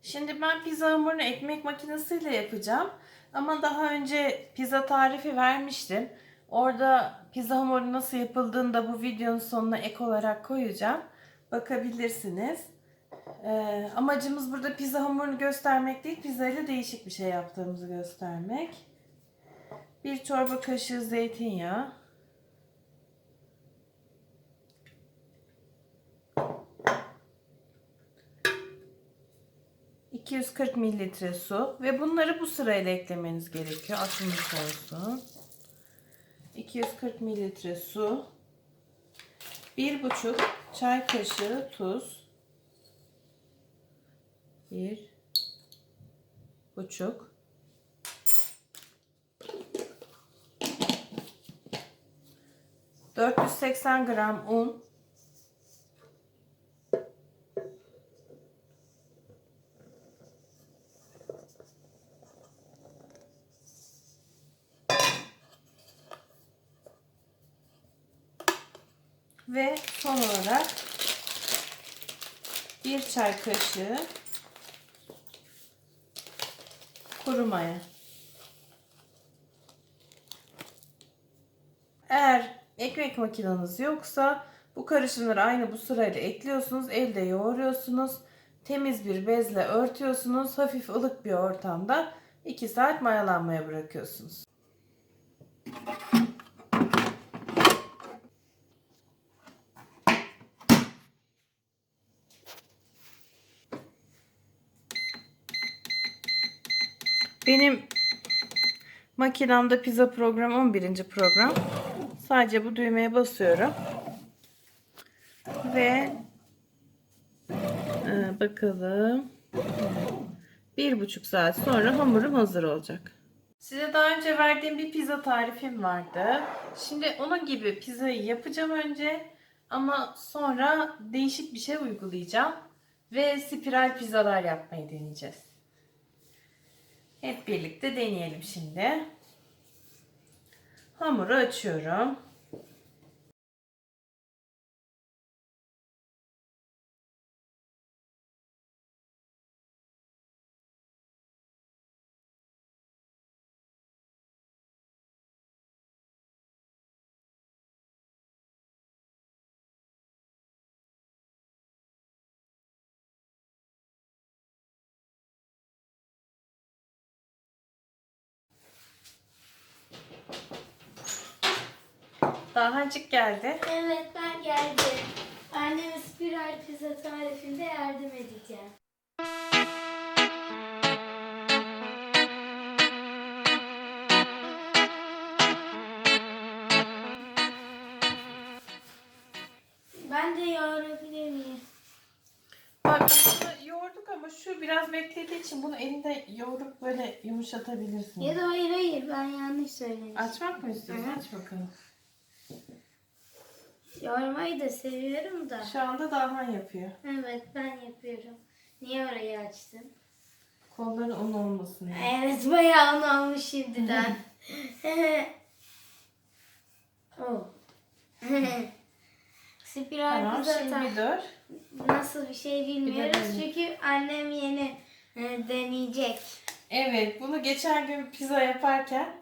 Şimdi ben pizza hamurunu ekmek makinesiyle yapacağım. Ama daha önce pizza tarifi vermiştim. Orada pizza hamuru nasıl yapıldığını da bu videonun sonuna ek olarak koyacağım. Bakabilirsiniz. Amacımız burada pizza hamurunu göstermek değil, pizza ile değişik bir şey yaptığımızı göstermek. 1 çorba kaşığı zeytinyağı. 240 mililitre su ve bunları bu sırayla eklemeniz gerekiyor. Aklınızda olsun. 240 mililitre su, 1,5 çay kaşığı tuz, 1,5 480 gram un, ve son olarak 1 çay kaşığı kuru maya. Eğer ekmek makineniz yoksa bu karışımları aynı bu sırayla ekliyorsunuz. Elde yoğuruyorsunuz. Temiz bir bezle örtüyorsunuz. Hafif ılık bir ortamda 2 saat mayalanmaya bırakıyorsunuz. Benim makinamda pizza program 11. program. Sadece bu düğmeye basıyorum. Ve bakalım. 1,5 saat sonra hamurum hazır olacak. Size daha önce verdiğim bir pizza tarifim vardı. Şimdi onun gibi pizzayı yapacağım önce. Ama sonra değişik bir şey uygulayacağım. Ve spiral pizzalar yapmayı deneyeceğiz. Hep birlikte deneyelim şimdi. Hamuru açıyorum. Dağhancık geldi. Evet, ben geldim. Anneme spiral pizza tarifinde yardım edeceğim. Ben de yoğurabilir miyim? Bak aslında yoğurduk ama şu biraz beklediği için bunu elinde yoğurup böyle yumuşatabilirsin. Ya da hayır ben yanlış söylemişim. Açmak mı istiyorsun? Hı. Aç bakalım. Yoğurmayı da seviyorum da. Şu anda Dağhan yapıyor. Evet, ben yapıyorum. Niye orayı açtın? Kolları un olmasın diye. Evet, bayağı un olmuş şimdiden. Oh. Spiral Tamam pizza şimdi dur. nasıl bir şey bilmiyoruz Bir de çünkü annem yeni deneyecek. Evet bunu geçen gün pizza yaparken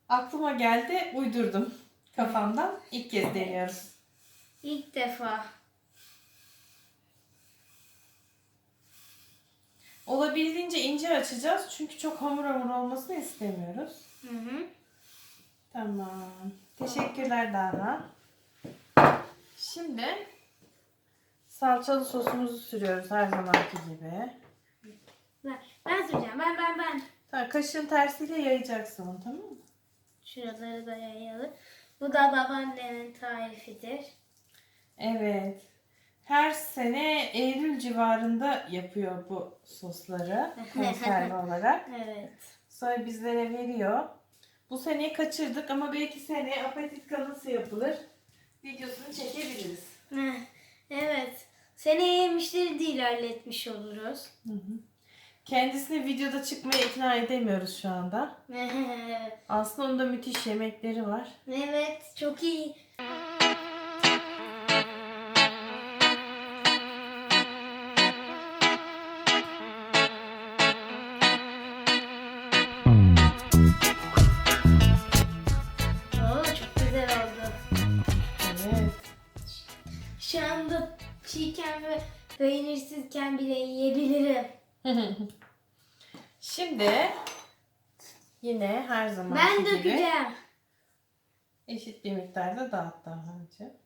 aklıma geldi uydurdum kafamdan. İlk kez deniyoruz. İlk defa. Olabildiğince ince açacağız çünkü çok hamur olmasını istemiyoruz. Hı hı. Tamam. Teşekkürler Dana. Şimdi salçalı sosumuzu sürüyoruz her zamanki gibi. Ben süreceğim. Ben. Tamam, kaşığın tersiyle yayacaksın onu, tamam mı? Şuraları da yayalım. Bu da babaannemin tarifidir. Evet. Her sene Eylül civarında yapıyor bu sosları konserve olarak. Evet. Sonra bizlere veriyor. Bu seneyi kaçırdık ama belki seneye apetitka nasıl yapılır videosunu çekebiliriz. Evet. Seneye müşteri de ilerletmiş oluruz. Hı hı. Kendisini videoda çıkmaya ikna edemiyoruz şu anda. Aslında onun da müthiş yemekleri var. Evet. Çok iyi. acıkken bile yiyebilirim. Şimdi yine her Ben zamanki gibi dökeceğim. eşit bir miktarda dağıt daha önce.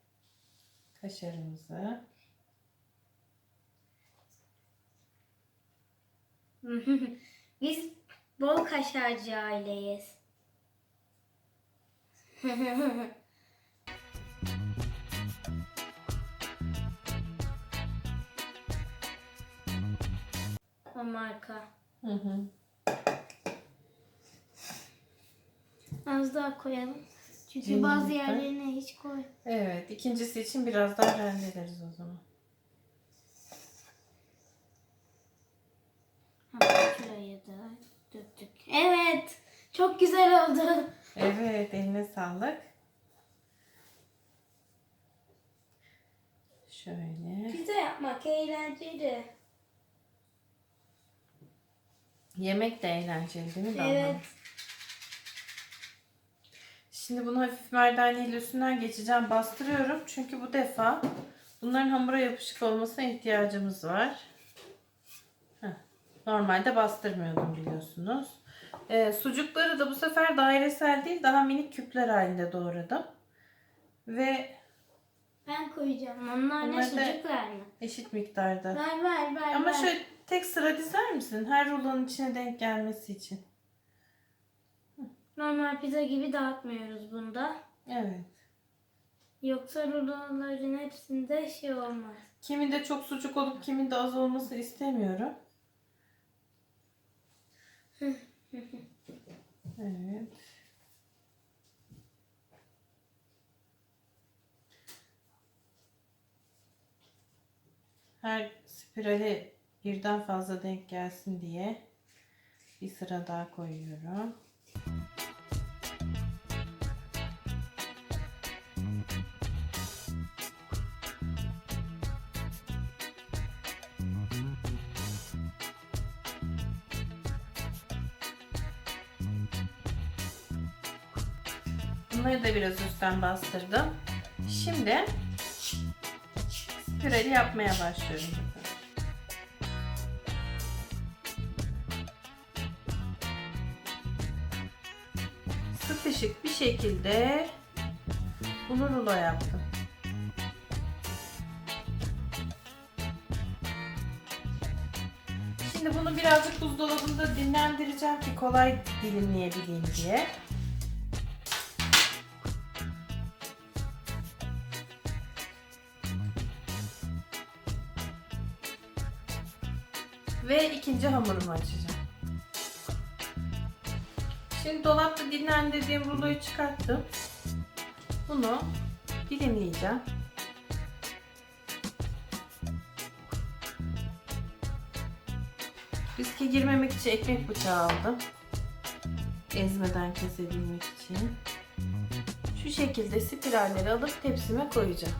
Kaşarımızı. Biz bol kaşarcı aileyiz. O marka. Hı hı. Az daha koyalım. Çünkü Cimrilikten. bazı yerlerine hiç koy. Evet, ikincisi için biraz daha rendeleriz o zaman. Şuraya da döktük. Evet. Çok güzel oldu. Evet, eline sağlık. Şöyle. Pizza yapmak eğlenceli. Yemek de eğlenceli değil mi Damla? Evet. Şimdi bunu hafif merdaneyle üstünden geçeceğim. Bastırıyorum. Çünkü bu defa bunların hamura yapışık olmasına ihtiyacımız var. Heh. Normalde bastırmıyordum biliyorsunuz. Sucukları da bu sefer dairesel değil, daha minik küpler halinde doğradım. Ve Ben koyacağım. Onlar ne bunları da sucuklar mı? eşit miktarda. Ver. Ama şöyle tek sıra dizer misin? Her rulanın içine denk gelmesi için. Normal pizza gibi dağıtmıyoruz bunda. Evet. Yoksa ruloların hepsinde şey olmaz. Kiminde çok sucuk olup kiminde az olması istemiyorum. Evet. Her spirale birden fazla denk gelsin diye bir sıra daha koyuyorum. Bunları da biraz üstten bastırdım. Şimdi spirali yapmaya başlıyorum. Sıkışık bir şekilde bunu rulo yaptım. Şimdi bunu birazcık buzdolabında dinlendireceğim ki kolay dilimleyebileyim diye. Ve ikinci hamurumu açacağım. Şimdi dolapta dinlendirdiğim ruloyu çıkarttım. Bunu dilimleyeceğim. Riske girmemek için ekmek bıçağı aldım. Ezmeden kesebilmek için. Şu şekilde spiralleri alıp tepsime koyacağım.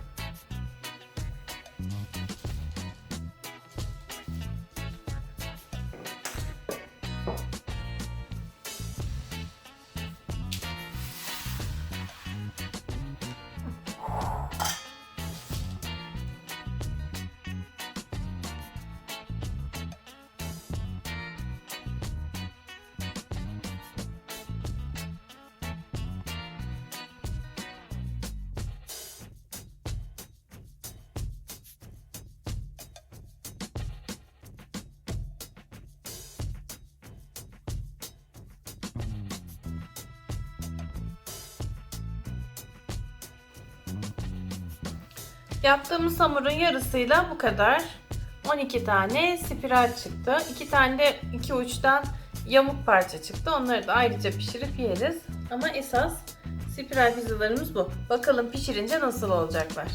Yaptığımız hamurun yarısıyla bu kadar. 12 tane spiral çıktı. 2 tane de iki uçtan yamuk parça çıktı. Onları da ayrıca pişirip yeriz. Ama esas spiral pizzalarımız bu. Bakalım pişirince nasıl olacaklar.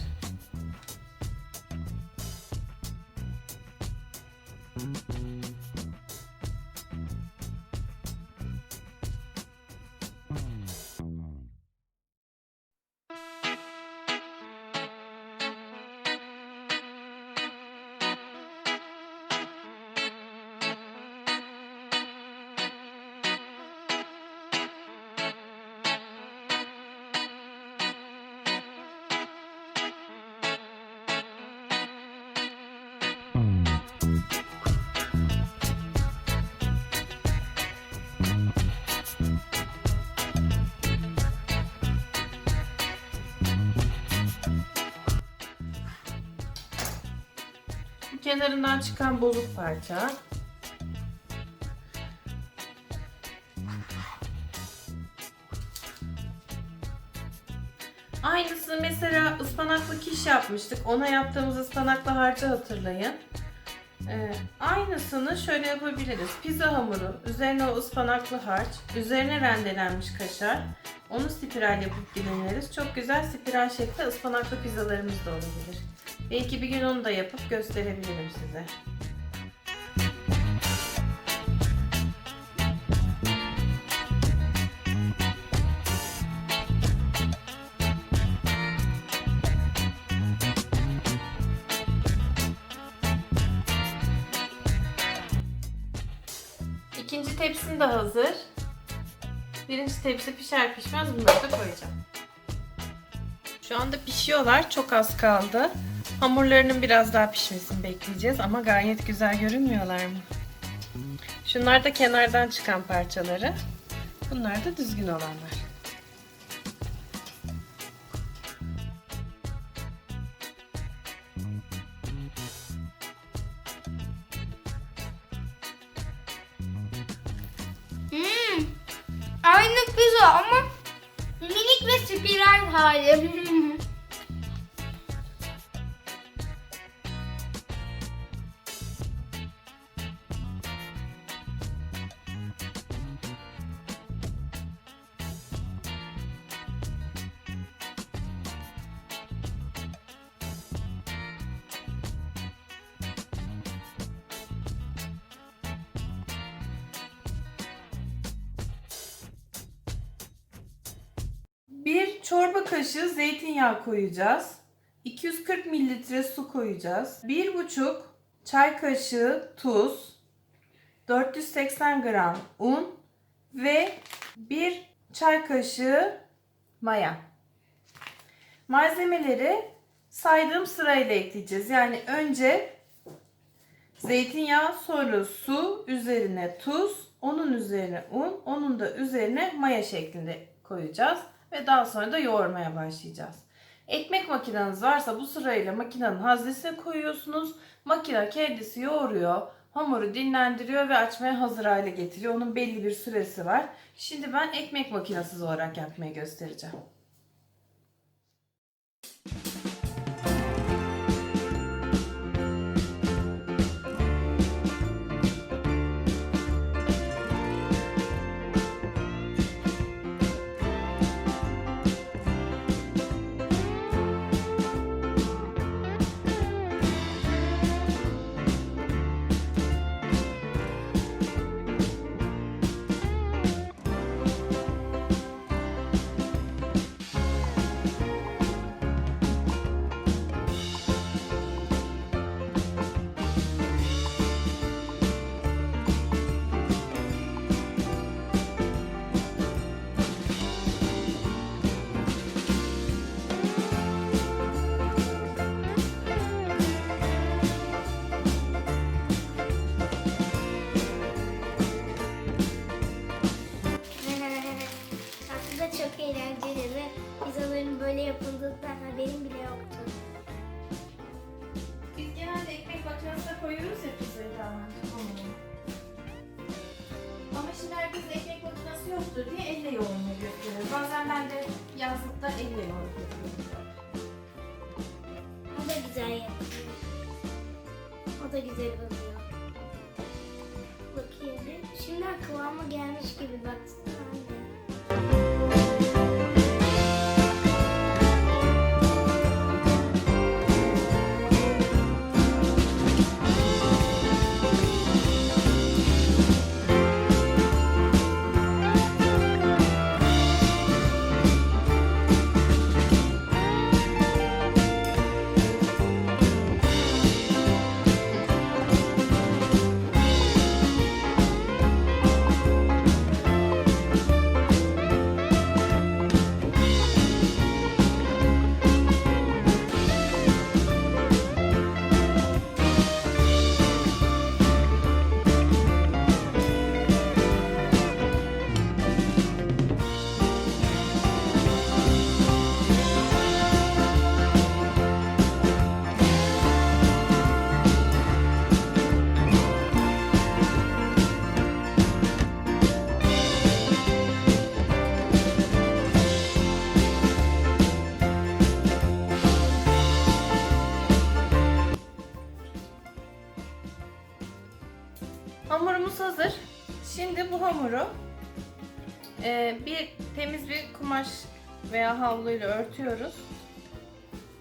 kenarından çıkan bozuk parça. Aynısını mesela ıspanaklı kiş yapmıştık. Ona yaptığımız ıspanaklı harcı hatırlayın. Aynısını şöyle yapabiliriz. Pizza hamuru, üzerine o ıspanaklı harç, üzerine rendelenmiş kaşar. Onu spiral yapıp dilimleriz. Çok güzel spiral şeklinde ıspanaklı pizzalarımız da olabilir. Belki bir gün onu da yapıp gösterebilirim size. İkinci tepsim de hazır. Birinci tepsi pişer pişmez bunları da koyacağım. Şu anda pişiyorlar. Çok az kaldı. Hamurlarının biraz daha pişmesini bekleyeceğiz ama gayet güzel görünmüyorlar mı? Şunlar da kenardan çıkan parçaları. Bunlar da düzgün olanlar. Aynı pizza ama minik ve spiral hali. Bir çorba kaşığı zeytinyağı koyacağız. 240 mililitre su koyacağız. 1,5 çay kaşığı tuz, 480 gram un ve 1 çay kaşığı maya. Malzemeleri saydığım sırayla ekleyeceğiz. Yani önce zeytinyağı, sonra su, üzerine tuz, onun üzerine un, onun da üzerine maya şeklinde koyacağız. Ve daha sonra da yoğurmaya başlayacağız. Ekmek makineniz varsa bu sırayla makinenin haznesine koyuyorsunuz. Makine kendisi yoğuruyor, hamuru dinlendiriyor ve açmaya hazır hale getiriyor. Onun belli bir süresi var. Şimdi ben ekmek makinesiz olarak yapmayı göstereceğim. Aslında çok eğlenceli ve pizzaların böyle yapıldığından haberim bile yoktu. Biz genelde ekmek makinesine koyuyoruz ya pizzayı tamamen. Ama şimdi herkes ekmek makinesi yoktur diye elle yoğurmayı gösteriyor. Bazen ben de yazlıkta elle yoğurup yapıyorum. O da güzel yapıyor. O da güzel oluyor. Bakayım bir. Şimdiden kıvamı gelmiş gibi baksana anne. bu hamuru bir temiz bir kumaş veya havluyla örtüyoruz.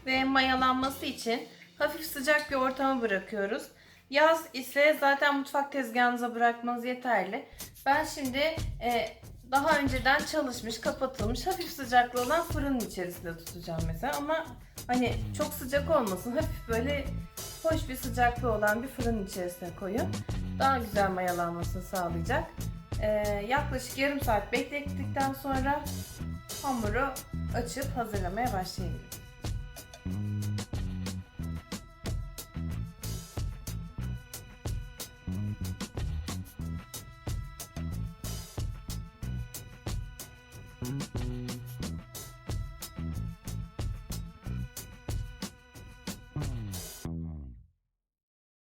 Ve mayalanması için hafif sıcak bir ortama bırakıyoruz. Yaz ise zaten mutfak tezgahınıza bırakmanız yeterli. Ben şimdi daha önceden çalışmış, kapatılmış, hafif sıcaklığı olan fırının içerisinde tutacağım mesela. Ama hani çok sıcak olmasın, hafif böyle hoş bir sıcaklığı olan bir fırının içerisine koyun. Daha güzel mayalanmasını sağlayacak. Yaklaşık yarım saat beklettikten sonra hamuru açıp hazırlamaya başlayabiliriz.